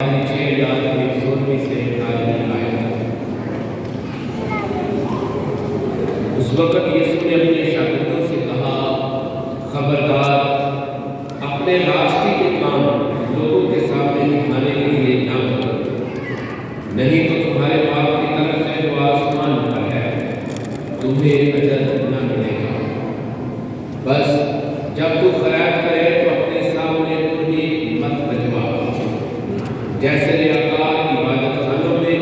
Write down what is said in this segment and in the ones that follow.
اس وقت یسوع نے اپنے شاگردوں سے کہا، خبردار، اپنے راستے کے کام لوگوں کے سامنے دکھانے کے لیے نہ کرو، نہیں تو تمہارے باپ کی طرف سے جو آسمان پر ہے تمہیں اجر نہ ملے گا۔ بس جب تو خیرات کرے تو اپنے سامنے کوئی مت بجوا، جیسے ریاکار عبادت خانوں میں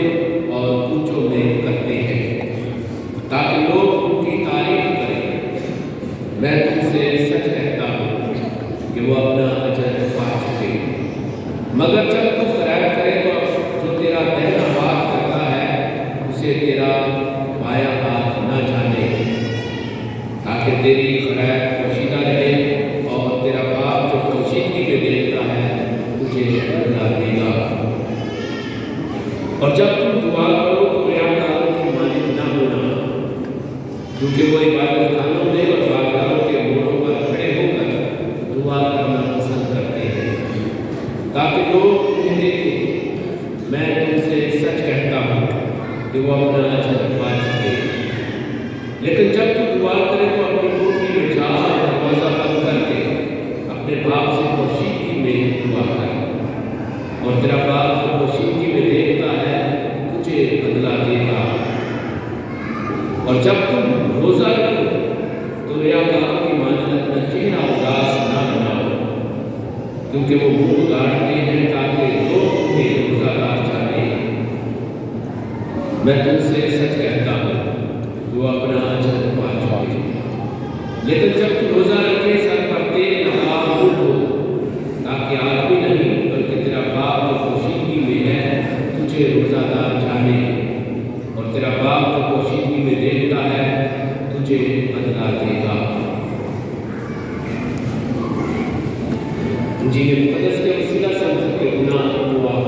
اور کوچوں میں کرتے ہیں، تاکہ لوگ ان کی تعریف کریں۔ میں تم سے سچ کہتا ہوں کہ وہ اپنا اجر پا چکے۔ مگر جب تو خیرات کرے تو جو تیرا دہنا ہاتھ کرتا ہے اسے تیرا بایاں ہاتھ نہ جانے، تاکہ تیری خیرات پوشیدہ رہے اور تیرا باپ جو پوشیدگی میں دیکھتا ہے تجھے بدلہ دے گا۔ اور جب تم دعا کرو تو ریاکاروں کی مانند نہ ہونا، کیونکہ وہ عبادت خانوں میں اور بازاروں کے موڑوں پر کھڑے ہو کر دعا کرنا پسند کرتے ہیں تاکہ لوگ انہیں دیکھیں۔ میں تم سے سچ کہتا ہوں کہ وہ اپنا اجر پا چکے۔ لیکن جب تو دعا کرے تو اپنی کوٹری میں جا اور دروازہ بند کر کے اپنے باپ سے پوشیدگی میں دعا کر، اور تیرا باپ جو پوشیدگی میں دیکھتا ہے تجھے بدلہ دے گا۔ اور جب تم روزہ رکھو تو ریاکاروں کی مانند اپنا چہرہ اداس نہ بناؤ، کیونکہ وہ منہ گاڑتے ہیں تاکہ لوگ انہیں روزہ دار جانیں۔ میں تم سے سچ کہتا ہوں کہ وہ اپنا اجر پا چکے۔ لیکن جب تم روزہ رکھے سر پر تیل لگا منہ دھو، تاکہ آدمی نہیں بلکہ تیرا باپ جو پوشیدگی میں ہے تجھے روزہ دار جانے، اور تیرا باپ جو پوشیدگی میں دیکھتا ہے تجھے بدلہ دے گا۔ انجیل مقدس کے وسیلہ سے ہم سب کے گناہ معاف